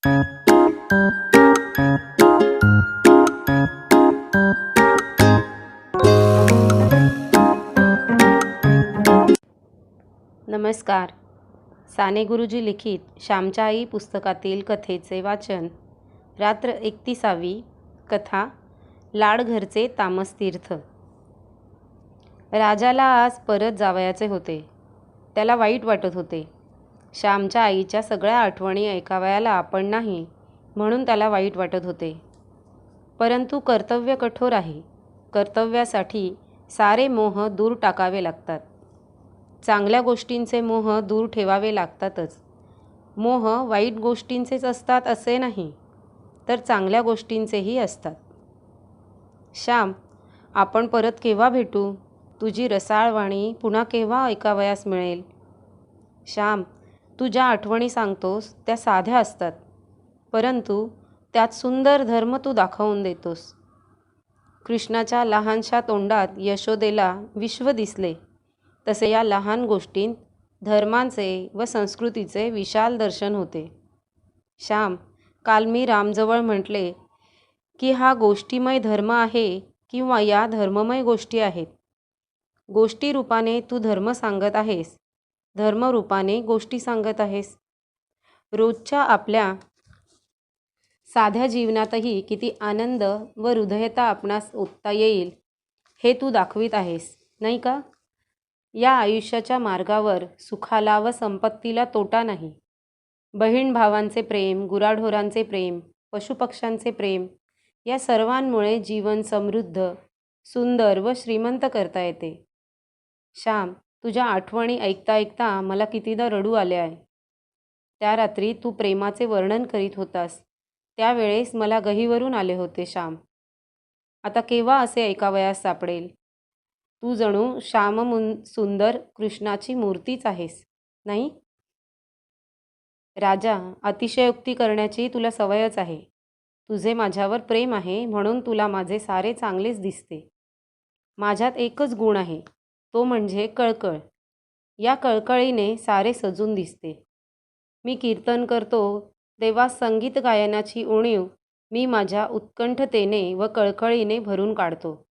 नमस्कार. साने गुरुजी लिखित श्यामच्या आई पुस्तकातील कथेचे वाचन. रात्र 31वी. कथा लाड घरचे तामसतीर्थ. राजाला आज परत जावयाचे होते. त्याला वाईट वाटत होते. श्यामच्या आईच्या सगळ्या आठवणी ऐकावयाला आपण नाही म्हणून त्याला वाईट वाटत होते. परंतु कर्तव्य कठोर आहे. कर्तव्यासाठी सारे मोह दूर टाकावे लागतात. चांगल्या गोष्टींचे मोह दूर ठेवावे लागतातच. मोह वाईट गोष्टींचेच असतात असे नाही, तर चांगल्या गोष्टींचेही असतात. श्याम, आपण परत केव्हा भेटू? तुझी रसाळ वाणी पुन्हा केव्हा ऐकावयास मिळेल? श्याम, तू ज्या आठवणी सांगतोस त्या साध्या असतात, परंतु त्यात सुंदर धर्म तू दाखवून देतोस. कृष्णाच्या लहानशा तोंडात यशोदेला विश्व दिसले, तसे या लहान गोष्टींत धर्मांचे व संस्कृतीचे विशाल दर्शन होते. श्याम, काल मी रामजवळ म्हटले की हा गोष्टीमय धर्म आहे किंवा या धर्ममय गोष्टी आहेत. गोष्टी रूपाने तू धर्म सांगत आहेस, धर्मरूपाने गोष्टी सांगत आहेस. रोजच्या आपल्या साध्या जीवनातही किती आनंद व हृदयता आपणास ओतता येईल हे तू दाखवित आहेस, नाही का? या आयुष्याच्या मार्गावर सुखाला व संपत्तीला तोटा नाही. बहीण भावांचे प्रेम, गुराढोरांचे प्रेम, पशुपक्ष्यांचे प्रेम या सर्वांमुळे जीवन समृद्ध, सुंदर व श्रीमंत करता येते. श्याम, तुझ्या आठवणी ऐकता ऐकता मला कितीदा रडू आले आहे. त्या रात्री तू प्रेमाचे वर्णन करीत होतास, त्यावेळेस मला गहीवरून आले होते. श्याम, आता केव्हा असे ऐकावयास सापडेल? तू जणू सुंदर कृष्णाची मूर्तीच आहेस, नाही? राजा, अतिशयोक्ती करण्याची तुला सवयच आहे. तुझे माझ्यावर प्रेम आहे म्हणून तुला माझे सारे चांगलेच दिसते. माझ्यात एकच गुण आहे, तो म्हणजे कळकळ. या कळकळीने सारे सजून दिसते. मी कीर्तन करतो तेव्हा संगीत गायनाची उणीव मी माझ्या उत्कंठतेने व कळकळीने भरून काढतो.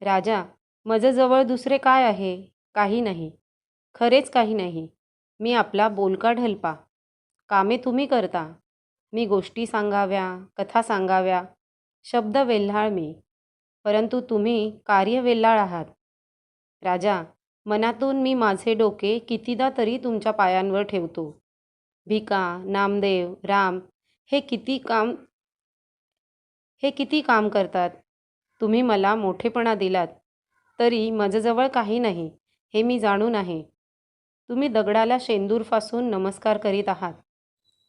राजा, माझ्याजवळ दुसरे काय आहे? काही नाही, खरेच काही नाही. मी आपला बोलका ढलपा. कामे तुम्ही करता, मी गोष्टी सांगाव्या, कथा सांगाव्या, शब्द वेल्हाळ मी, परंतु तुम्ही कार्य वेल्हाळ आहात. राजा, मनातून मी माझे डोके कितीदा तरी तुमच्या पायांवर ठेवतो. भिका, नामदेव, राम हे किती काम करतात. तुम्ही मला मोठेपणा दिलात, तरी माझ्याजवळ काही नाही हे मी जाणून आहे. तुम्ही दगडाला शेंदूरपासून नमस्कार करीत आहात.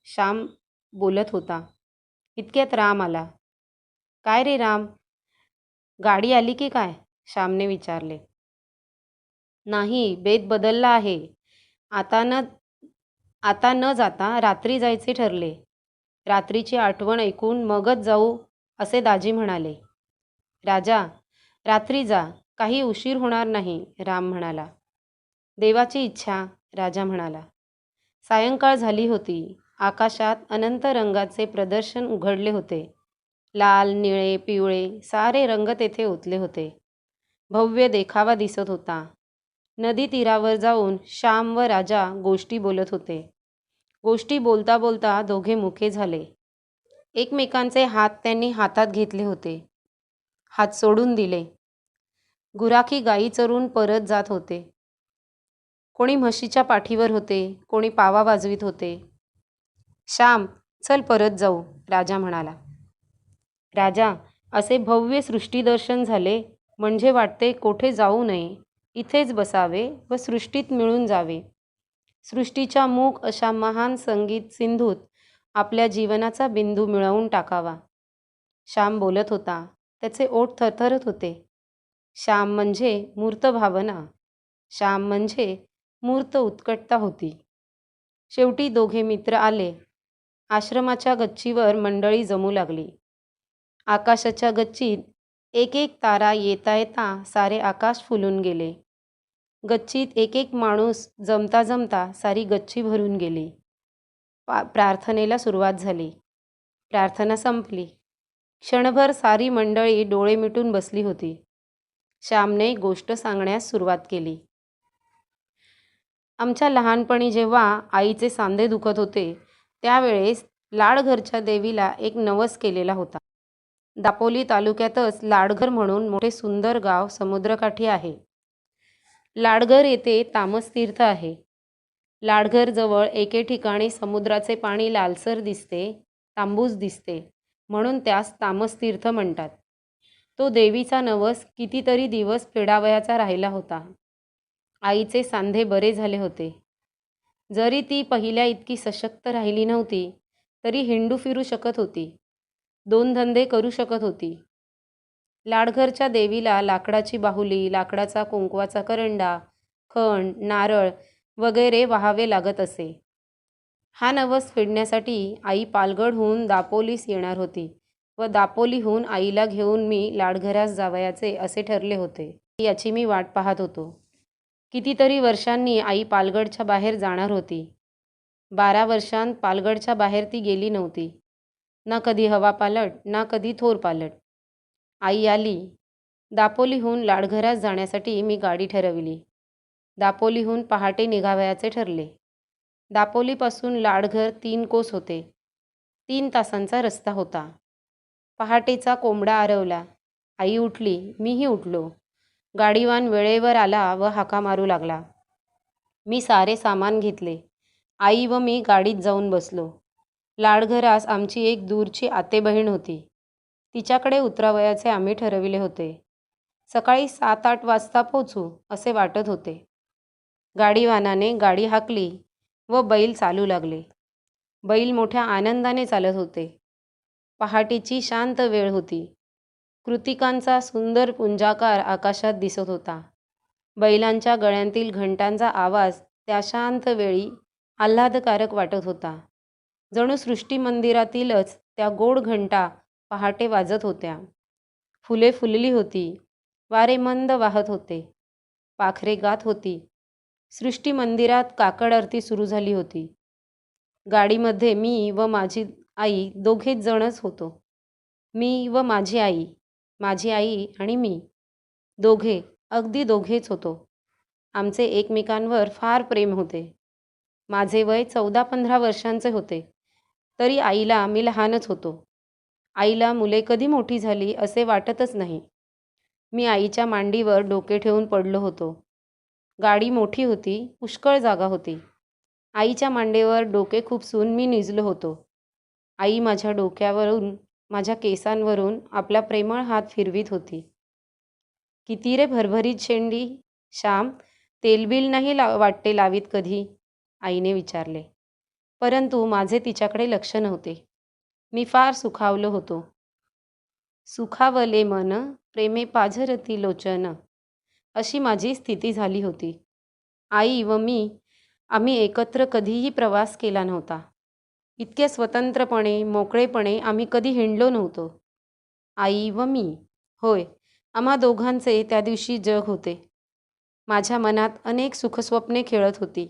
श्याम बोलत होता. इतक्यात राम आला. काय रे राम, गाडी आली की काय? श्यामने विचारले. नाही, बेत बदलला आहे. आता न जाता रात्री जायचे ठरले. रात्रीची आठवण ऐकून मगच जाऊ असे दाजी म्हणाले. राजा, रात्री जा, काही उशीर होणार नाही, राम म्हणाला. देवाची इच्छा, राजा म्हणाला. सायंकाळ झाली होती. आकाशात अनंत रंगाचे प्रदर्शन उघडले होते. लाल, निळे, पिवळे सारे रंग तेथे ओतले होते. भव्य देखावा दिसत होता. नदी तीरावर जाऊन श्याम व राजा गोष्टी बोलत होते. गोष्टी बोलता बोलता दोघे मुके झाले. एकमेकांचे हात त्यांनी हातात घेतले होते. हात सोडून दिले. गुराखी गाई चरून परत जात होते. कोणी म्हशीच्या पाठीवर होते, कोणी पावा वाजवीत होते. श्याम, चल परत जाऊ, राजा म्हणाला. राजा, असे भव्य सृष्टीदर्शन झाले म्हणजे वाटते कोठे जाऊ नये, इथेच बसावे व सृष्टीत मिळून जावे. सृष्टीच्या मूक अशा महान संगीत सिंधूत आपल्या जीवनाचा बिंदू मिळवून टाकावा. श्याम बोलत होता. त्याचे ओठ थरथरत होते. श्याम म्हणजे मूर्त भावना, श्याम म्हणजे मूर्त उत्कटता होती. शेवटी दोघे मित्र आले. आश्रमाच्या गच्चीवर मंडळी जमू लागली. आकाशाच्या गच्चीत एक एक तारा येता येता सारे आकाश फुलून गेले. गच्चीत एक एक माणूस जमता जमता सारी गच्ची भरून गेली. प्रार्थनेला सुरुवात झाली. प्रार्थना संपली. क्षणभर सारी मंडळी डोळे मिटून बसली होती. श्यामने गोष्ट सांगण्यास सुरुवात केली. आमच्या लहानपणी जेव्हा आईचे सांधे दुखत होते त्यावेळेस लाडघरच्या देवीला एक नवस केलेला होता. दापोली तालुक्यातच लाडघर म्हणून मोठे सुंदर गाव समुद्रकाठी आहे. लाडघर येथे तामसतीर्थ आहे. लाडघरजवळ एके ठिकाणी समुद्राचे पाणी लालसर दिसते, तांबूस दिसते, म्हणून त्यास तामसतीर्थ म्हणतात. तो देवीचा नवस कितीतरी दिवस फेडावयाचा राहिला होता. आईचे सांधे बरे झाले होते. जरी ती पहिल्या इतकी सशक्त राहिली नव्हती, तरी हिंडू फिरू शकत होती. 2 धंदे करू शकत होती. लाडघरच्या देवीला लाकडाची बाहुली, लाकडाचा कुंकवाचा करंडा, खण, नारळ वगैरे वाहावे लागत असे. हा नवस फेडण्यासाठी आई पालगडहून दापोलीस येणार होती व दापोलीहून आईला घेऊन मी लाडघरास जावयाचे असे ठरले होते. याची मी वाट पाहत होतो. कितीतरी वर्षांनी आई पालगडच्या बाहेर जाणार होती. 12 वर्षांत पालगडच्या बाहेर ती गेली नव्हती. ना कधी हवा पालट, ना कधी थोर पालट. आई आली. दापोलीहून लाडघरास जाण्यासाठी मी गाडी ठरविली. दापोलीहून पहाटे निघावयाचे ठरले. दापोलीपासून लाडघर 3 कोस होते. 3 तासांचा रस्ता होता. पहाटेचा कोंबडा आरवला. आई उठली, मीही उठलो. गाडीवान वेळेवर आला व हाका मारू लागला. मी सारे सामान घेतले. आई व मी गाडीत जाऊन बसलो. लाडघरास आमची एक दूरची आतेबहीण होती. तिच्याकडे उतरावयाचे आम्ही ठरविले होते. सकाळी 7-8 वाजता पोचू असे वाटत होते. गाडीवानाने गाडी हाकली व बैल चालू लागले. बैल मोठ्या आनंदाने चालत होते. पहाटेची शांत वेळ होती. कृतिकांचा सुंदर पुंजाकार आकाशात दिसत होता. बैलांच्या गळ्यांतील घंटांचा आवाज त्या शांत वेळी आल्हादकारक वाटत होता. जणू सृष्टी मंदिरातीलच त्या गोड घंटा पहाटे वाजत होत्या. फुले फुलली होती. वारे मंद वाहत होते. पाखरे गात होती. सृष्टी मंदिरात काकड आरती सुरू झाली होती. गाडीमध्ये मी व माझी आई दोघेच जणच होतो. मी व माझी आई आणि मी. दोघे, अगदी दोघेच होतो. आमचे एकमेकांवर फार प्रेम होते. माझे वय 14-15 वर्षांचे होते. तरी आईला मी लहानच होतो. आईला मुले कधी मोठी झाली असे वाटतच नाही. मी आईच्या मांडीवर डोके ठेवून पडलो होतो. गाडी मोठी होती, पुष्कळ जागा होती. आईच्या मांडीवर डोके खुपसून मी निजलो होतो. आई माझ्या डोक्यावरून, माझ्या केसांवरून आपला प्रेमळ हात फिरवीत होती. किती रे भरभरीत शेंडी, श्याम, तेलबिल नाही वाटते लावीत कधी? आईने विचारले. परंतु माझे तिच्याकडे लक्ष नव्हते. मी फार सुखावलो होतो. सुखावले मन, प्रेमे पाझरती लोचन, अशी माझी स्थिती झाली होती. आई व मी आम्ही एकत्र कधीही प्रवास केला नव्हता. इतके स्वतंत्रपणे, मोकळेपणे आम्ही कधी हिंडलो नव्हतो. आई व मी. होय, आम्हा दोघांचे त्या दिवशी जग होते. माझ्या मनात अनेक सुखस्वप्ने खेळत होती.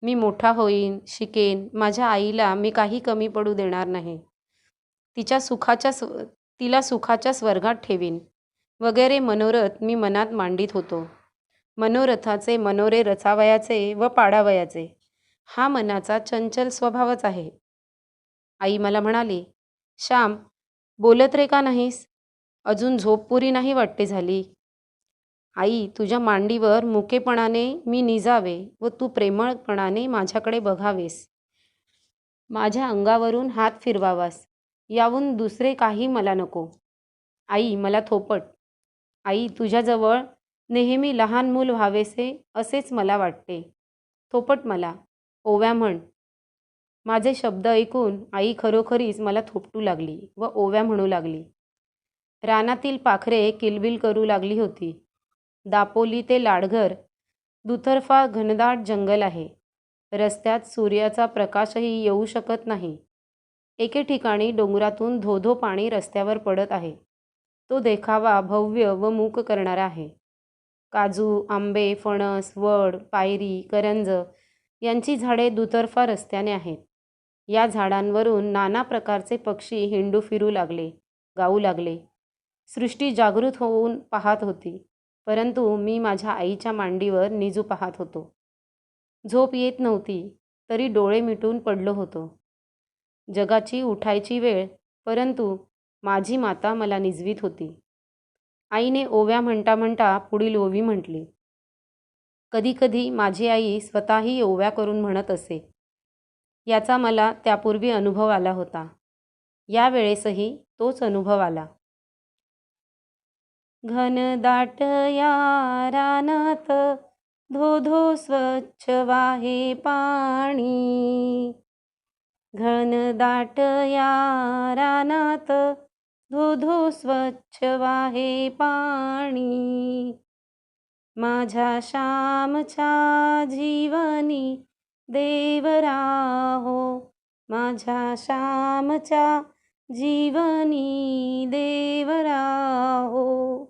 मी मोठा होईन, शिकेन, माझ्या आईला मी काही कमी पडू देणार नाही, तिला सुखाच्या स्वर्गात ठेवीन, वगैरे मनोरथ मी मनात मांडित होतो. मनोरथाचे मनोरे रचावयाचे व पाडावयाचे हा मनाचा चंचल स्वभावच आहे. आई मला म्हणाली, श्याम, बोलत रे का नाहीस? अजून झोप पुरी नाही वाटते झाली? आई, तुझ्या मांडीवर मुकेपणाने मी निजावे व तू प्रेमळपणाने माझ्याकडे बघावेस. माझ्या अंगावरून हात फिरवावास, याहून दुसरे काही मला नको. आई, मला थोपट. आई, तुझ्याजवळ नेहमी लहान मूल व्हावेसे असेच मला वाटते. थोपट मला, ओव्या म्हण. माझे शब्द ऐकून आई खरोखरीच मला थोपटू लागली व ओव्या म्हणू लागली. रानातील पाखरे किलबिल करू लागली होती. दापोली ते लाडघर दुतर्फा घनदाट जंगल आहे. रस्त्यात सूर्याचा प्रकाशही येऊ शकत नाही. एके ठिकाणी डोंगरातून धोधो पाणी रस्त्यावर पडत आहे. तो देखावा भव्य व मूक करणारा आहे. काजू, आंबे, फणस, वड, पायरी, करंज यांची झाडे दुतर्फा रस्त्याने आहेत. या झाडांवरून नाना प्रकारचे पक्षी हिंडू फिरू लागले, गाऊ लागले. सृष्टी जागृत होऊन पाहत होती, परंतु मी माझ्या आईच्या मांडीवर निजू पाहत होतो. झोप येत नव्हती, तरी डोळे मिटून पडलो होतो. जगाची उठायची वेळ, परंतु माझी माता मला निजवीत होती. आईने ओव्या म्हणता म्हणता पुढील ओवी म्हटली. कधीकधी माझी आई स्वतःही ओव्या करून म्हणत असे. याचा मला त्यापूर्वी अनुभव आला होता. या वेळेसही तोच अनुभव आला. घनदाट या रानात धो धो स्वच्छ वाहे पाणी. घनदाट या रानात धो धो स्वच्छ वाहे पाणी. माझ्या श्यामच्या जीवनी देवरा हो, माझ्या श्यामच्या जीवनी देवरा हो.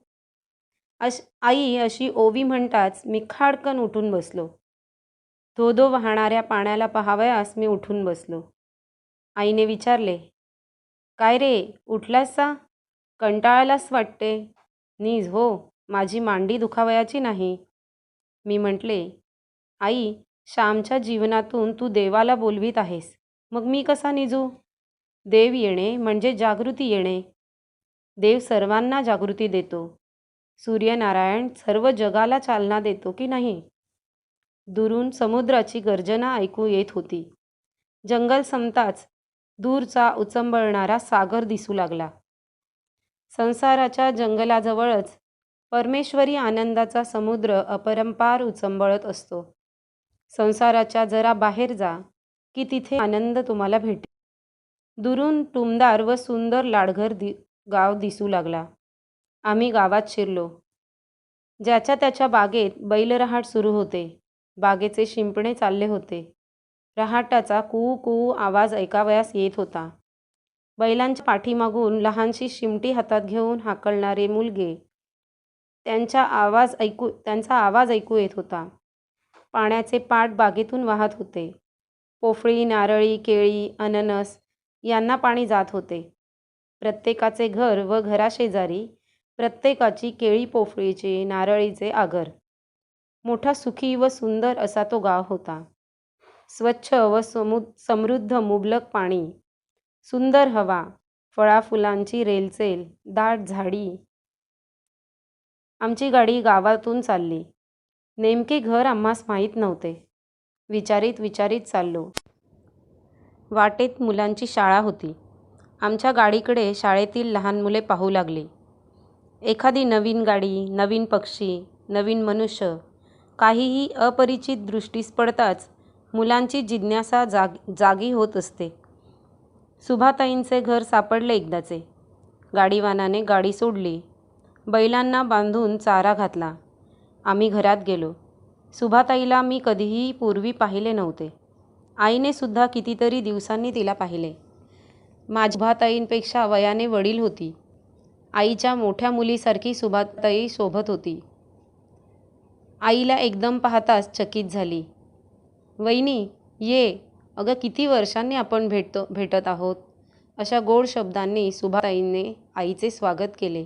आई अशी ओवी म्हणताच मी खाडकन उठून बसलो. धो धो वाहणाऱ्या पाण्याला पाहावयास मी उठून बसलो. आईने विचारले, काय रे, उठलास सा? कंटाळलास वाटते. नीज हो, माझी मांडी दुखावयाची नाही. मी म्हटले, आई, श्यामच्या जीवनातून तू देवाला बोलवीत आहेस, मग मी कसा निजू? देव येणे म्हणजे जागृती येणे. देव सर्वांना जागृती देतो. सूर्यनारायण सर्व जगाला चालना देतो की नाही? दुरून समुद्राची गर्जना ऐकू येत होती. जंगल संपताच दूरचा उचंबळणारा सागर दिसू लागला. संसाराच्या जंगलाजवळच परमेश्वरी आनंदाचा समुद्र अपरंपार उचंबळत असतो. संसाराच्या जरा बाहेर जा की तिथे आनंद तुम्हाला भेटेल. दुरून टुमदार व सुंदर लाडघर गाव दिसू लागला. आम्ही गावात शिरलो. ज्याच्या त्याच्या बागेत बैलरहाट सुरू होते. बागेचे शिंपणे चालले होते. रहाटाचा कू कू आवाज ऐकावयास येत होता. बैलांच्या पाठीमागून लहानशी शिमटी हातात घेऊन हाकलणारे मुलगे, त्यांचा आवाज ऐकू येत होता. पाण्याचे पाट बागेतून वाहत होते. पोफळी, नारळी, केळी, अननस यांना पाणी जात होते. प्रत्येकाचे घर व घराशेजारी प्रत्येकाची केळी, पोफळीचे, नारळीचे आगर. मोठा सुखी व सुंदर असा तो गाव होता. स्वच्छ व समृद्ध मुबलक पाणी, सुंदर हवा, फळाफुलांची रेलचेल, दाट झाडी. आमची गाडी गावातून चालली. नेमके घर आम्हास माहीत नव्हते. विचारीत चाललो. वाटेत मुलांची शाळा होती. आमच्या गाडीकडे शाळेतील लहान मुले पाहू लागली. एखादी नवीन गाडी, नवीन पक्षी, नवीन मनुष्य, काहीही अपरिचित दृष्टीस पडताच मुलांची जिज्ञासा जागी होत असते. सुभाताईंचे घर सापडले एकदाचे. गाडीवानाने गाडी सोडली. बैलांना बांधून चारा घातला. आम्ही घरात गेलो. सुभाताईला मी कधीही पूर्वी पाहिले नव्हते. आईने सुद्धा कितीतरी दिवसांनी तिला पाहिले. माझी सुभाताईंपेक्षा वयाने वडील होती. आईच्या मोठ्या मुलीसारखी सुभाताई शोभत होती. आईला एकदम पाहताच चकित झाली. वहिनी, ये. अगं, किती वर्षांनी आपण भेटत आहोत. अशा गोड शब्दांनी सुभाताईंने आईचे स्वागत केले.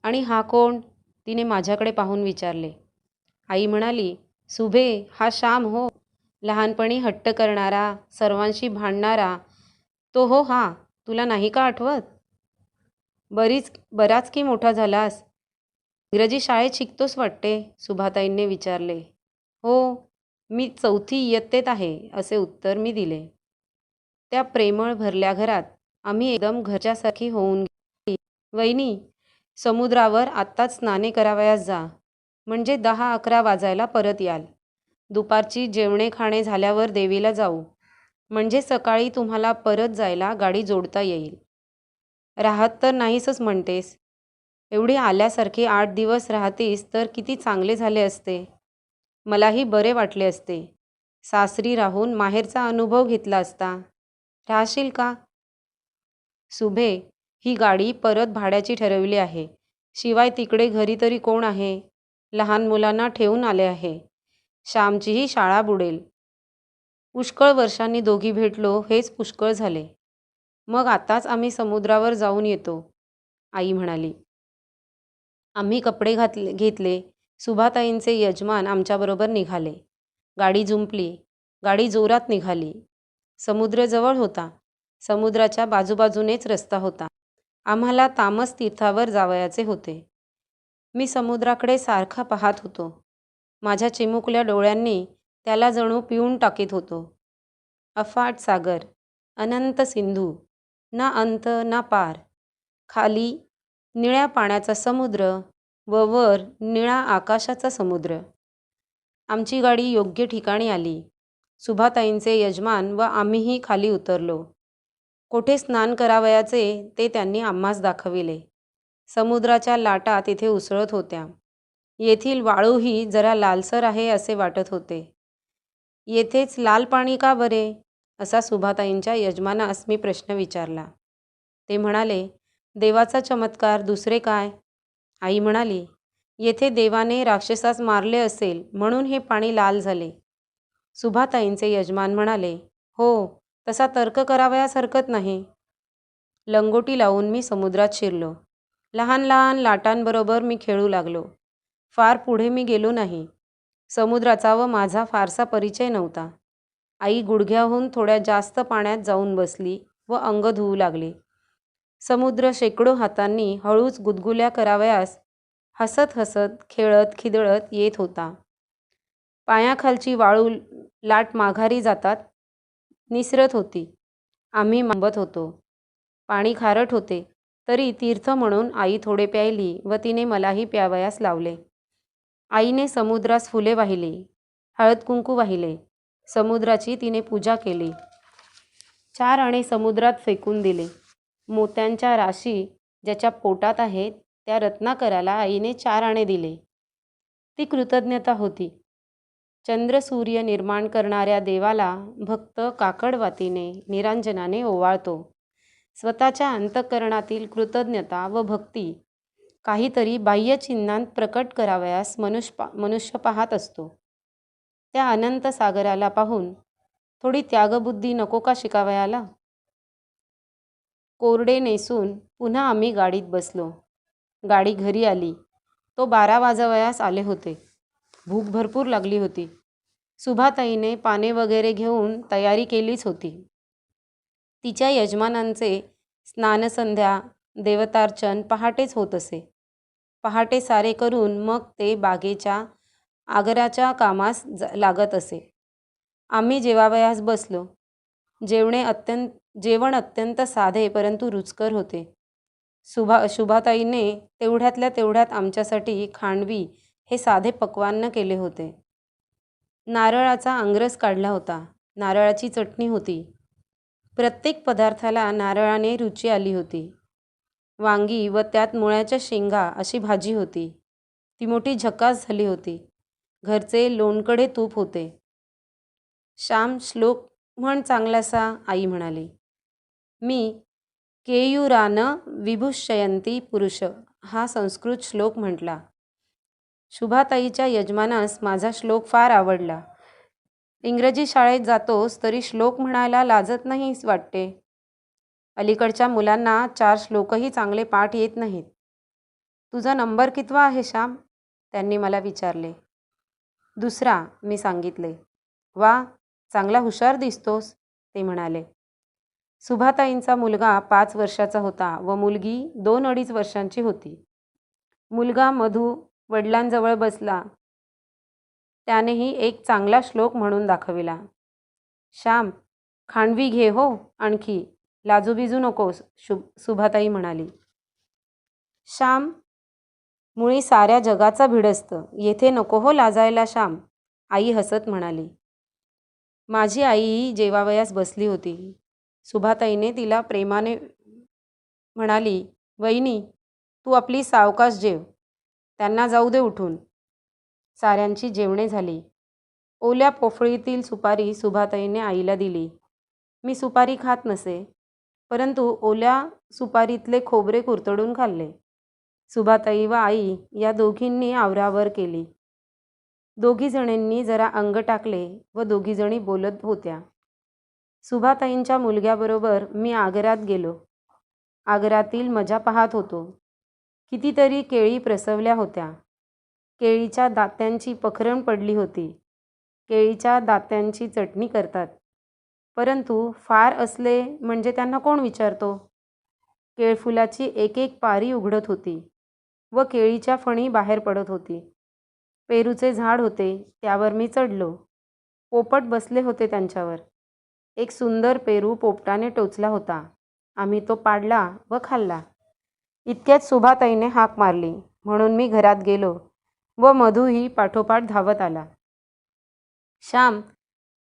आणि हा कोण? तिने माझ्याकडे पाहून विचारले. आई म्हणाली, सुभे, हा श्याम हो. लहानपणी हट्ट करणारा, सर्वांशी भांडणारा तो हो. हा तुला नाही का आठवत? बराच की मोठा झालास. इंग्रजी शाळेत शिकतोस वाटते, सुभाताईंनी विचारले. हो, मी 4थी इयत्तेत आहे, असे उत्तर मी दिले. त्या प्रेमळ भरल्या घरात आम्ही एकदम घरच्यासारखी होऊन गेली. वहिनी, समुद्रावर आत्ताच स्नाने करावयास जा, म्हणजे 10-11 वाजायला परत याल. दुपारची जेवणे खाणे झाल्यावर देवीला जाऊ, म्हणजे सकाळी तुम्हाला परत जायला गाडी जोडता येईल. राहत तर नाहीसच म्हणतेस. एवढी आल्यासारखी 8 दिवस राहतीस तर किती चांगले झाले असते. मलाही बरे वाटले असते. सासरी राहून माहेरचा अनुभव घेतला असता. राहशील का? सुभे, ही गाडी परत भाड्याची ठरवली आहे. शिवाय तिकडे घरी तरी कोण आहे? लहान मुलांना ठेवून आले आहे. श्यामचीही शाळा बुडेल. पुष्कळ वर्षांनी दोघी भेटलो हेच पुष्कळ झाले. मग आताच आम्ही समुद्रावर जाऊन येतो, आई म्हणाली. आम्ही कपडे घेतले. सुभाताईंचे यजमान आमच्याबरोबर निघाले. गाडी जुंपली. गाडी जोरात निघाली. समुद्र जवळ होता. समुद्राच्या बाजूबाजूनेच रस्ता होता. आम्हाला तामस तीर्थावर जावयाचे होते. मी समुद्राकडे सारखा पाहत होतो. माझ्या चिमुकल्या डोळ्यांनी त्याला जणू पिऊन टाकीत होतो. अफाट सागर, अनंत सिंधू, ना अंत ना पार. खाली निळ्या पाण्याचा समुद्र व वर निळा आकाशाचा समुद्र. आमची गाडी योग्य ठिकाणी आली. सुभाताईंचे यजमान व आम्हीही खाली उतरलो. कोठे स्नान करावयाचे ते त्यांनी आम्हास दाखविले. समुद्राच्या लाटा तिथे उसळत होत्या. येथील वाळूही जरा लालसर आहे असे वाटत होते. येथेच लाल पाणी का बरे, असा सुभाताईंच्या यजमानास मी प्रश्न विचारला. ते म्हणाले, देवाचा चमत्कार, दुसरे काय. आई म्हणाली, येथे देवाने राक्षसास मारले असेल म्हणून हे पाणी लाल झाले. सुभाताईंचे यजमान म्हणाले, हो, तसा तर्क करावयास हरकत नाही. लंगोटी लावून मी समुद्रात शिरलो. लहान लहान लाटांबरोबर मी खेळू लागलो. फार पुढे मी गेलो नाही. समुद्राचा व माझा फारसा परिचय नव्हता. आई गुडघ्याहून थोड्या जास्त पाण्यात जाऊन बसली व अंग धुवू लागली. समुद्र शेकडो हातांनी हळूच गुदगुल्या करावयास हसत हसत, खेळत खिदळत येत होता. पायाखालची वाळू लाट माघारी जातात निसरत होती. आम्ही मांबत होतो. पाणी खारट होते, तरी तीर्थ म्हणून आई थोडे प्यायली व तिने मलाही प्यावयास लावले. आईने समुद्रास फुले वाहिली, हळद कुंकू वाहिले. समुद्राची तिने पूजा केली. 4 आणे समुद्रात फेकून दिले. मोत्यांच्या राशी ज्याच्या पोटात आहेत त्या रत्नाकराला आईने 4 आणे दिले. ती कृतज्ञता होती. चंद्र सूर्य निर्माण करणाऱ्या देवाला भक्त काकडवातीने निरांजनाने ओवाळतो. स्वतःच्या अंतःकरणातील कृतज्ञता व भक्ती काहीतरी बाह्य चिन्हांत प्रकट करावयास मनुष्य पाहत असतो. त्या अनंत सागराला पाहून थोडी त्यागबुद्धी नको का शिकावयाला. कोरडे नेसून पुन्हा आम्ही गाडीत बसलो. गाडी घरी आली. तो 12 वाजवयास आले होते. भूक भरपूर लागली होती. सुभाताईने पाने वगैरे घेऊन तयारी केलीच होती. तिच्या यजमानांचे स्नानसंध्या देवतार्चन पहाटेच होत असे. पहाटे सारे करून मग ते बागेच्या आगराच्या कामास लागत असे. आम्ही जेवावयास बसलो. जेवण अत्यंत साधे परंतु रुचकर होते. शुभाताईने तेवढ्यातल्या तेवढ्यात आमच्यासाठी खांडवी हे साधे पक्वान्न केले होते. नारळाचा आंगरस काढला होता. नारळाची चटणी होती. प्रत्येक पदार्थाला नारळाने रुची आली होती. वांगी व त्यात मुळ्याच्या शेंगा अशी भाजी होती. ती मोठी झकास झाली होती. घरचे लोणकढे तूप होते. श्याम, श्लोक म्हण चांगलासा, आई म्हणाली. मी केयूरान विभुषयंती पुरुष हा संस्कृत श्लोक म्हटला. शुभाताईच्या यजमानास माझा श्लोक फार आवडला. इंग्रजी शाळेत जातोस तरी श्लोक म्हणायला लाजत नाहीस वाटते. अलीकडच्या मुलांना 4 श्लोकही चांगले पाठ येत नाहीत. तुझा नंबर कितवा आहे श्याम, त्यांनी मला विचारले. 2रा, मी सांगितले. वा, चांगला हुशार दिसतोस, ते म्हणाले. सुभाताईंचा मुलगा 5 वर्षाचा होता व मुलगी 2-2.5 वर्षांची होती. मुलगा मधू वडिलांजवळ बसला. त्यानेही एक चांगला श्लोक म्हणून दाखविला. श्याम, खांडवी घे हो आणखी, लाजूबिजू नकोस, सुभाताई म्हणाली. श्याम, मुळी साऱ्या जगाचा भिडस्त, येथे नको हो लाजायला श्याम, आई हसत म्हणाली. माझी आई जेवावयास बसली होती. सुभाताईने तिला प्रेमाने म्हणाली, वहिनी, तू आपली सावकाश जेव, त्यांना जाऊ दे उठून. साऱ्यांची जेवणे झाली. ओल्या पोफळीतील सुपारी सुभाताईने आईला दिली. मी सुपारी खात नसे, परंतु ओल्या सुपारीतले खोबरे कुरतडून खाल्ले. सुभाताई व आई या दोघींनी आवरावर केली. दोघीजणींनी जरा अंग टाकले व दोघीजणी बोलत होत्या. सुभाताईंच्या मुलग्याबरोबर मी आग्र्यात गेलो. आग्र्यातील मजा पाहत होतो. कितीतरी केळी प्रसवल्या होत्या. केळीच्या दात्यांची पखरण पडली होती. केळीच्या दात्यांची चटणी करतात. परंतु फार असले म्हणजे त्यांना कोण विचारतो. केळफुलाची एक एक पारी उघडत होती व केळीच्या फणी बाहेर पडत होती. पेरूचे झाड होते, त्यावर मी चढलो. पोपट बसले होते त्यांच्यावर. एक सुंदर पेरू पोपटाने टोचला होता. आम्ही तो पाडला व खाल्ला. इतक्यात सुभाताईने हाक मारली म्हणून मी घरात गेलो व मधूही पाठोपाठ धावत आला. श्याम,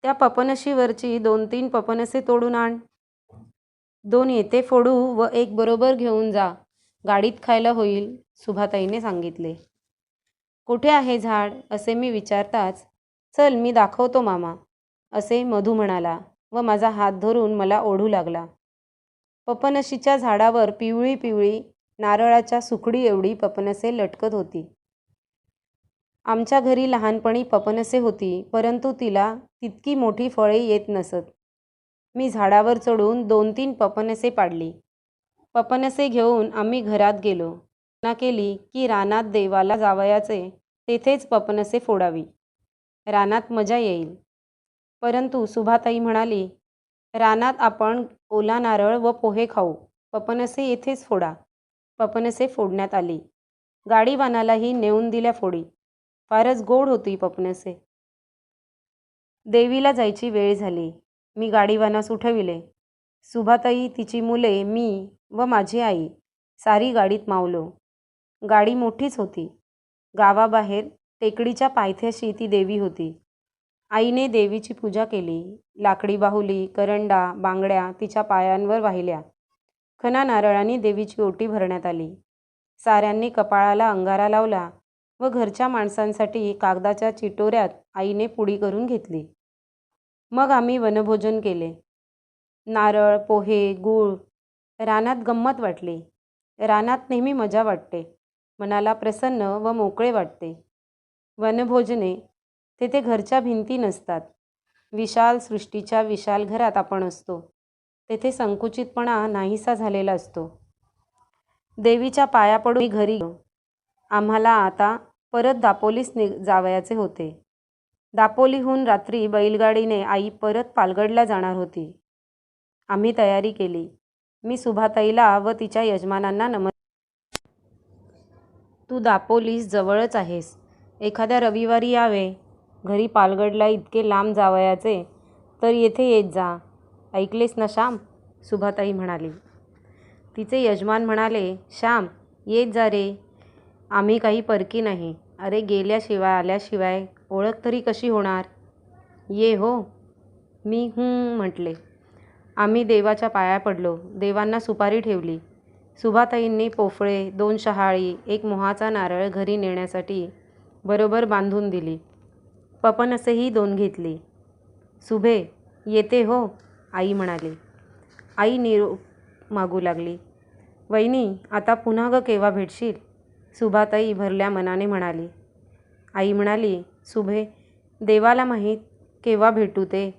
त्या पपनशीवरची 2-3 पपनसे तोडून आण. 2 येते फोडू व 1 बरोबर घेऊन जा. गाडीत खायला होईल, सुभाताईने सांगितले. कुठे आहे झाड असे मी विचारताच, चल मी दाखवतो मामा, असे मधू म्हणाला व माझा हात धरून मला ओढू लागला. पपनशीच्या झाडावर पिवळी पिवळी नारळाच्या सुकडी एवढी पपनसे लटकत होती. आमच्या घरी लहानपणी पपनसे होती, परंतु तिला तितकी मोठी फळे येत नसत. मी झाडावर चढून 2-3 पपनसे पाडली. पपनसे घेऊन आम्ही घरात गेलो. प्रार्थना केली की रानात देवाला जावयाचे, तेथेच पपनसे फोडावी. रानात मजा येईल. परंतु सुभाताई म्हणाली, रानात आपण ओला नारळ व पोहे खाऊ, पपनसे येथेच फोडा. पपनसे फोडण्यात आली. गाडीवानालाही नेऊन दिल्या फोडी. फारच गोड होती पपनसे. देवीला जायची वेळ झाली. मी गाडीवानास उठविले. सुभाताई, तिची मुले, मी व माझी आई सारी गाडीत मावलो. गाडी मोठीच होती. गावाबाहेर टेकडीच्या पायथ्याशी ती देवी होती. आईने देवीची पूजा केली. लाकडी बाहुली, करंडा, बांगड्या तिच्या पायांवर वाहिल्या. खणा नारळांनी देवीची ओटी भरण्यात आली. साऱ्यांनी कपाळाला अंगारा लावला व घरच्या माणसांसाठी कागदाच्या चिटोऱ्यात आईने पुडी करून घेतली. मग आम्ही वनभोजन केले. नारळ, पोहे, गूळ. रानात गंमत वाटली. रानात नेहमी मजा वाटते. मनाला प्रसन्न व मोकळे वाटते. वनभोजने, तेथे घरच्या भिंती नसतात. विशाल सृष्टीच्या विशाल घरात आपण असतो. तेथे संकुचितपणा नाहीसा झालेला असतो. देवीच्या पाया पडून मी घरी गेलो. आम्हाला आता परत दापोलीस जावयाचे होते. दापोलीहून रात्री बैलगाडीने आई परत पालगडला जाणार होती. आम्ही तयारी केली. मी सुभाताईला व तिच्या यजमानांना तू दापोलीस जवळच आहेस. एखाद्या रविवारी यावे. घरी पालगडला इतके लांब जावयाचे तर येथे येत जा. ऐकलेस ना श्याम, सुभाताई म्हणाली. तिचे यजमान म्हणाले, श्याम, येत जा रे. आम्ही काही परकी नाही. अरे, गेल्याशिवाय आल्याशिवाय ओळख तरी कशी होणार. ये हो. मी म्हटले. आम्ही देवाच्या पाया पडलो. देवांना सुपारी ठेवली. सुभाताईंनी पोफळे, 2 शहाळी, 1 मोहाचा नारळ घरी नेण्यासाठी बरोबर बांधून दिली. पपनसेही 2 घेतली. सुभे, येते हो, आई म्हणाली. आई निरोप मागू लागली. वैनी, आता पुन्हा ग केव्हा भेटशील, सुभाताई भरल्या मनाने म्हणाली. आई म्हणाली, सुभे, देवाला माहीत केव्हा भेटू ते.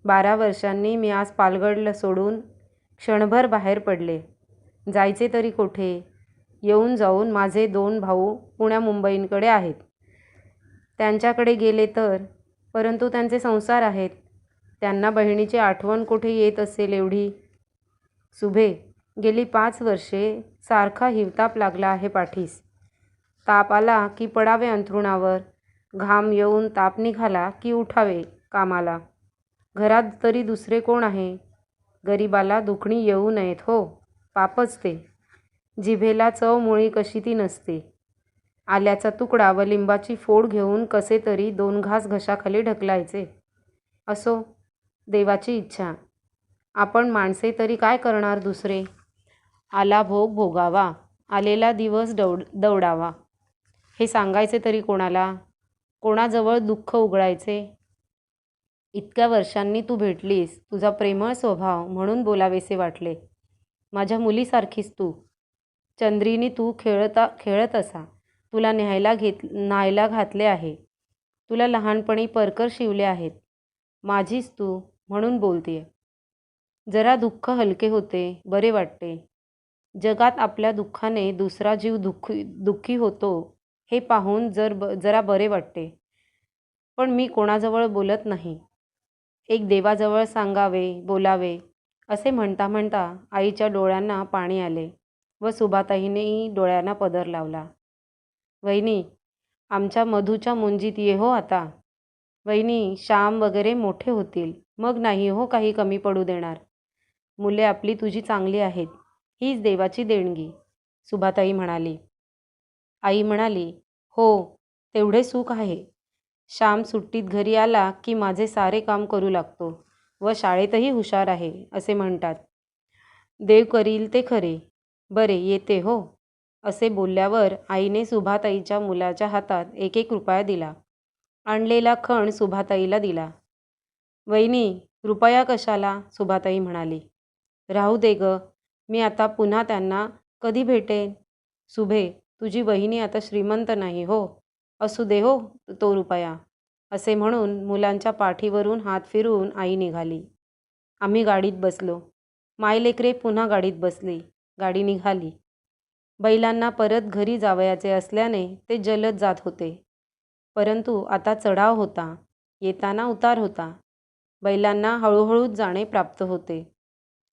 12 वर्षांनी मी आज पालगड सोडून क्षणभर बाहेर पडले. जायचे तरी कोठे. येऊन जाऊन माझे 2 भाऊ पुण्या मुंबईंकडे आहेत. त्यांच्याकडे गेले तर, परंतु त्यांचे संसार आहेत. त्यांना बहिणीची आठवण कुठे येत असेल एवढी. सुभे, गेली 5 वर्षे सारखा हिवताप लागला आहे पाठीस. ताप आला की पडावे अंथरुणावर. घाम येऊन ताप निघाला की उठावे कामाला. घरात तरी दुसरे कोण आहे. गरिबाला दुखणी येऊ नयेत हो, पापच ते. जिभेला चव मुळी कशी ती नसते. आल्याचा तुकडा व लिंबाची फोड घेऊन कसे तरी 2 घास घशाखाली ढकलायचे. असो, देवाची इच्छा. आपण माणसे तरी काय करणार दुसरे. आला भोग भोगावा, आलेला दिवस दवडावा. हे सांगायचे तरी कोणाला. कोणाजवळ दुःख उघडायचे. इतक्या वर्षांनी तू भेटलीस. तुझा प्रेमळ स्वभाव म्हणून बोलावेसे वाटले. माझ्या मुलीसारखीच तू. चंद्रीनी तू खेळत असा. तुला न्यायला घातले आहे. तुला लहानपणी परकर शिवले आहेत. माझीच तू म्हणून बोलतेय. जरा दुःख हलके होते, बरे वाटते. जगात आपल्या दुःखाने दुसरा जीव दुःखी होतो हे पाहून जरा बरे वाटते. पण मी कोणाजवळ बोलत नाही. एक देवाजवळ सांगावे, बोलावे असे म्हणता म्हणता आईच्या डोळ्यांना पाणी आले व सुभाताईनेही डोळ्यांना पदर लावला. वहिनी, आमच्या मधूच्या मुंजीत ये हो आता. वहिनी, श्याम वगैरे मोठे होतील, मग नाही हो काही कमी पडू देणार. मुले आपली तुझी चांगली आहेत, हीच देवाची देणगी, सुभाताई म्हणाली. आई म्हणाली, हो, तेवढे सुख आहे. श्याम सुट्टीत घरी आला की माझे सारे काम करू लागतो व शाळेतही हुशार आहे असे म्हणतात. देव करील ते खरे. बरे, येते हो. असे बोलल्यावर आईने सुभाताईच्या मुलाच्या हातात 1-1 रुपया दिला. आणलेला खण सुभाताईला दिला. वहिनी, रुपया कशाला, सुभाताई म्हणाली. राहू दे ग, मी आता पुन्हा त्यांना कधी भेटेन. सुभे, तुझी वहिनी आता श्रीमंत नाही हो. असू दे हो तो रुपया. असे म्हणून मुलांच्या पाठीवरून हात फिरवून आई निघाली. आम्ही गाडीत बसलो. मायलेकरे पुन्हा गाडीत बसली. गाडी निघाली. बैलांना परत घरी जावयाचे असल्याने ते जलद जात होते. परंतु आता चढाव होता, येताना उतार होता. बैलांना हळूहळूच जाणे प्राप्त होते.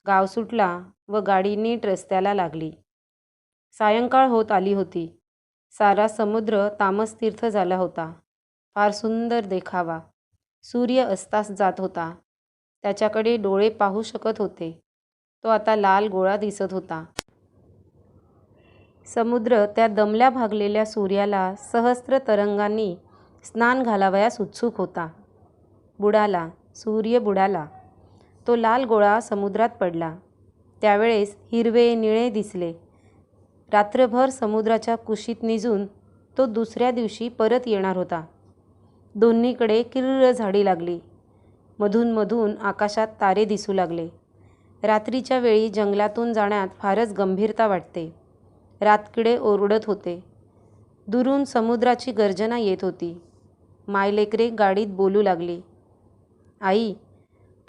गाव सुटला व गाडी नीट रस्त्याला लागली. सायंकाळ होत आली होती. सारा समुद्र तामसतीर्थ झाला होता. फार सुंदर देखावा. सूर्य अस्तास जात होता. त्याच्याकडे डोळे पाहू शकत होते. तो आता लाल गोळा दिसत होता. समुद्र त्या दमल्या भागलेल्या सूर्याला सहस्त्र तरंगांनी स्नान घालावयास उत्सुक होता. बुडाला, सूर्य बुडाला. तो लाल गोळा समुद्रात पडला. त्यावेळेस हिरवे निळे दिसले. रात्रभर समुद्राच्या कुशीत निजून तो दुसऱ्या दिवशी परत येणार होता. दोन्हीकडे किर्र झाडी लागली. मधून मधून आकाशात तारे दिसू लागले. रात्रीच्या वेळी जंगलातून जाण्यात फारच गंभीरता वाटते. रातकिडे ओरडत होते. दुरून समुद्राची गर्जना येत होती. मायलेकरे गाडीत बोलू लागली. आई,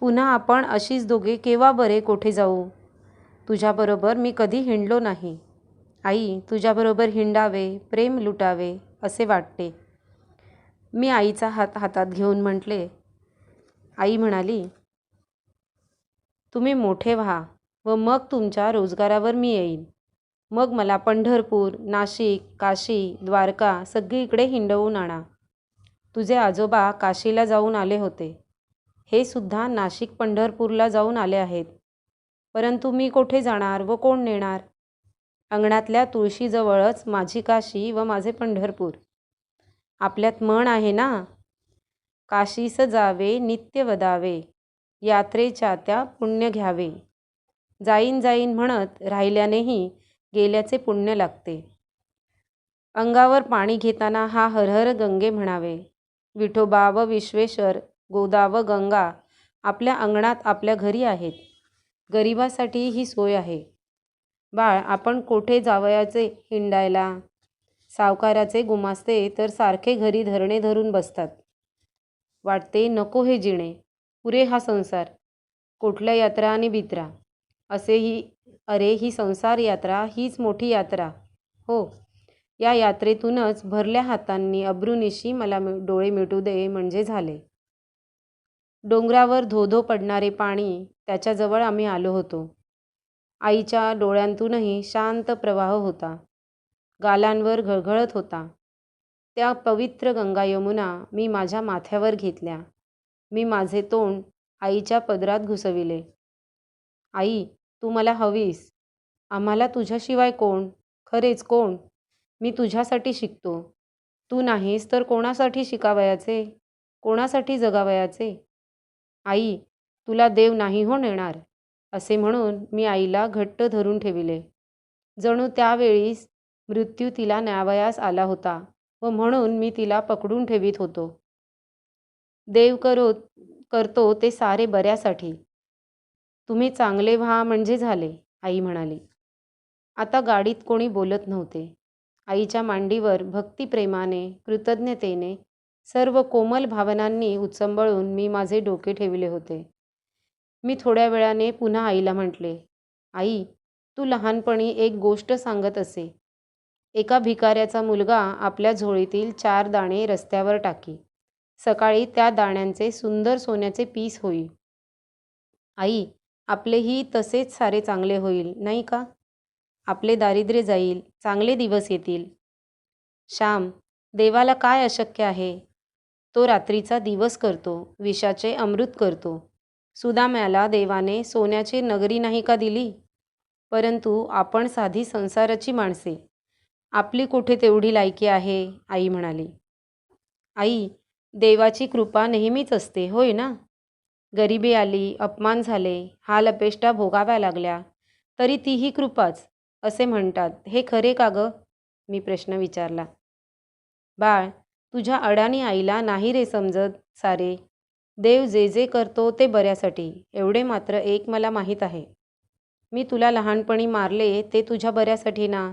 पुन्हा आपण अशीच दोघे केव्हा बरे कोठे जाऊ? तुझ्याबरोबर मी कधी हिंडलो नाही. आई, तुझ्याबरोबर हिंडावे, प्रेम लुटावे असे वाटते. मी आईचा हात हातात घेऊन म्हटले. आई म्हणाली, तुम्ही मोठे व्हा व मग तुमच्या रोजगारावर मी येईन. मग मला पंढरपूर, नाशिक, काशी, द्वारका सगळीकडे हिंडवून आणा. तुझे आजोबा काशीला जाऊन आले होते. हे सुद्धा नाशिक पंढरपूरला जाऊन आले आहेत. परंतु मी कोठे जाणार व कोण नेणार? अंगणातल्या तुळशीजवळच माझी काशी व माझे पंढरपूर. आपल्यात म्हण आहे ना, काशीस जावे नित्य वदावे, यात्रेच्या त्या पुण्य घ्यावे. जाईन जाईन म्हणत राहिल्यानेही गेल्याचे पुण्य लागते. अंगावर पाणी घेताना हा हरहर गंगे म्हणावे. विठोबा व विश्वेश्वर, गोदा व गंगा आपल्या अंगणात आपल्या घरी आहेत. गरिबासाठी ही सोय आहे. बाळ, आपण कोठे जावयाचे हिंडायला? सावकाराचे गुमास्ते तर सारखे घरी धरणे धरून बसतात. वाटते नको हे जिणे, पुरे हा संसार. कुठल्या यात्रा आणि बित्रा असेही. अरे, ही संसार यात्रा हीच मोठी यात्रा हो. या यात्रेतूनच भरल्या हातांनी अब्रूनिशी मला डोळे मिटू दे म्हणजे झाले. डोंगरावर धोधो पडणारे पाणी, त्याच्याजवळ आम्ही आलो होतो. आईच्या डोळ्यांतूनही शांत प्रवाह होता. गालांवर घळघळत होता. त्या पवित्र गंगा यमुना मी माझ्या माथ्यावर घेतल्या. मी माझे तोंड आईच्या पदरात घुसविले. आई, तू मला हवीस. आम्हाला तुझ्याशिवाय कोण? खरेच कोण? मी तुझ्यासाठी शिकतो. तू नाहीस तर कोणासाठी शिकावयाचे? कोणासाठी जगावयाचे? आई, तुला देव नाही हो नेणार. असे म्हणून मी आईला घट्ट धरून ठेविले. जणू त्यावेळीस मृत्यू तिला न्यावयास आला होता व म्हणून मी तिला पकडून ठेवीत होतो. देव करतो ते सारे बऱ्यासाठी. तुम्ही चांगले व्हा म्हणजे झाले, आई म्हणाली. आता गाडीत कोणी बोलत नव्हते. आईच्या मांडीवर भक्तिप्रेमाने, कृतज्ञतेने सर्व कोमल भावनांनी उचंबळून मी माझे डोके ठेवले होते. मी थोड्या वेळाने पुन्हा आईला म्हटले, आई, तू लहानपणी एक गोष्ट सांगत असे. एका भिकाऱ्याचा मुलगा आपल्या झोळीतील 4 दाणे रस्त्यावर टाकी. सकाळी त्या दाण्यांचे सुंदर सोन्याचे पीस होईल. आई, आपलेही तसेच सारे चांगले होईल, नाही का? आपले दारिद्र्य जाईल, चांगले दिवस येतील. श्याम, देवाला काय अशक्य आहे? तो रात्रीचा दिवस करतो, विषाचे अमृत करतो. सुदाम्याला देवाने सोन्याची नगरी नाही का दिली? परंतु आपण साधी संसाराची माणसे. आपली कुठे तेवढी लायकी आहे? आई म्हणाली. आई, देवाची कृपा नेहमीच असते, होय ना? गरिबी आली, अपमान झाले, हाल अपेष्टा भोगाव्या लागल्या, तरी तीही कृपाच असे म्हणतात. हे खरे का गं? मी प्रश्न विचारला. बाळ, तुझ्या अडाणी आईला नाही रे समजत सारे. देव जे जे करतो ते बऱ्यासाठी, एवढे मात्र एक मला माहीत आहे. मी तुला लहानपणी मारले ते तुझ्या बऱ्यासाठी ना.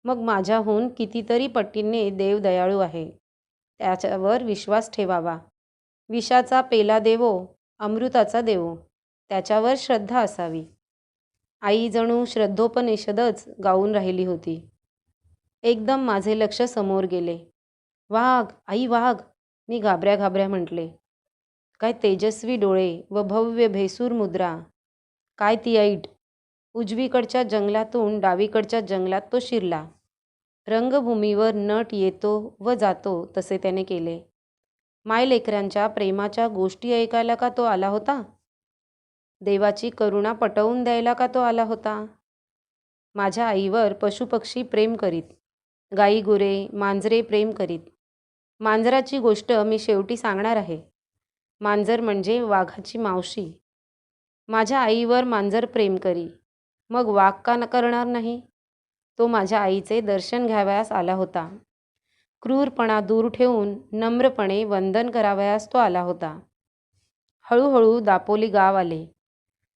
मग माझ्याहून कितीतरी पटींनी देव दयाळू आहे. त्याच्यावर विश्वास ठेवावा. विषाचा पेला देवो, अमृताचा देवो, त्याच्यावर श्रद्धा असावी. आई जणू श्रद्धोपनिषदच गाऊन राहिली होती. एकदम माझे लक्ष समोर गेले. वाघ, आई वाघ, मी घाबऱ्या घाबऱ्या म्हटले. काय तेजस्वी डोळे व भव्य भेसूर मुद्रा. काय ती ऐट. उजवीकडच्या जंगलातून डावीकडच्या जंगलात तो शिरला. रंगभूमीवर नट येतो व जातो तसे त्याने केले. मायलेकरांच्या प्रेमाच्या गोष्टी ऐकायला का तो आला होता? देवाची करुणा पटवून द्यायला का तो आला होता? माझ्या आईवर पशुपक्षी प्रेम करीत, गाई गुरे मांजरे प्रेम करीत. मांजराची गोष्ट मी शेवटी सांगणार आहे. मांजर म्हणजे वाघाची मावशी. माझ्या आईवर मांजर प्रेम करी, मग वाघ का करणार नाही? तो माझ्या आईचे दर्शन घ्यावयास आला होता. क्रूरपणा दूर ठेवून नम्रपणे वंदन करावयास तो आला होता. हळूहळू दापोली गाव आले.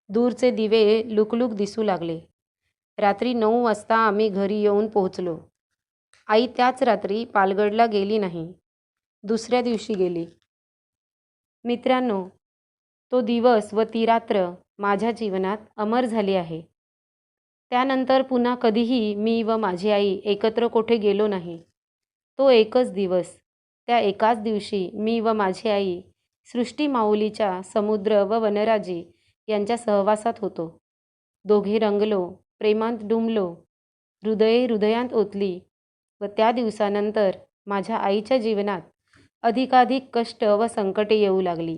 दूरचे दिवे लुकलुक दिसू लागले. रात्री 9 वाजता आम्ही घरी येऊन पोहोचलो. आई त्याच रात्री पालगडला गेली नाही, दुसऱ्या दिवशी गेली. मित्रांनो, तो दिवस व ती रात्र माझ्या जीवनात अमर झाली आहे. त्यानंतर पुन्हा कधीही मी व माझी आई एकत्र कोठे गेलो नाही. तो एकच दिवस, त्या एकाच दिवशी मी व माझी आई सृष्टी माऊलीच्या समुद्र व वनराजी यांच्या सहवासात होतो. दोघे रंगलो, प्रेमात डुंबलो, हृदये हृदयांत ओतली व त्या दिवसानंतर माझ्या आईच्या जीवनात अधिकाधिक कष्ट व संकटे येऊ लागली.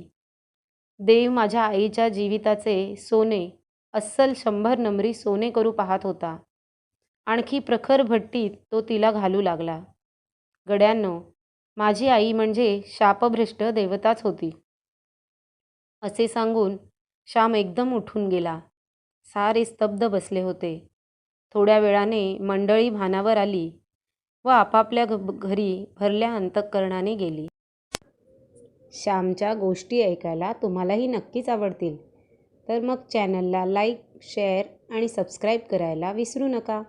देव माझ्या आईच्या जीविताचे सोने अस्सल 100 नमरी सोने करू पाहत होता. आणखी प्रखर भट्टीत तो तिला घालू लागला. गड्यांनो, माझी आई म्हणजे शापभ्रष्ट देवताच होती. असे सांगून श्याम एकदम उठून गेला. सारे स्तब्ध बसले होते. थोड्या वेळाने मंडळी भानावर आली व आपापल्या घरी भरल्या अंतःकरणाने गेली. श्यामच्या गोष्टी ऐकायला तुम्हालाही नक्कीच आवडतील. तर मग चॅनलला लाईक, शेअर आणि सबस्क्राईब करायला विसरू नका.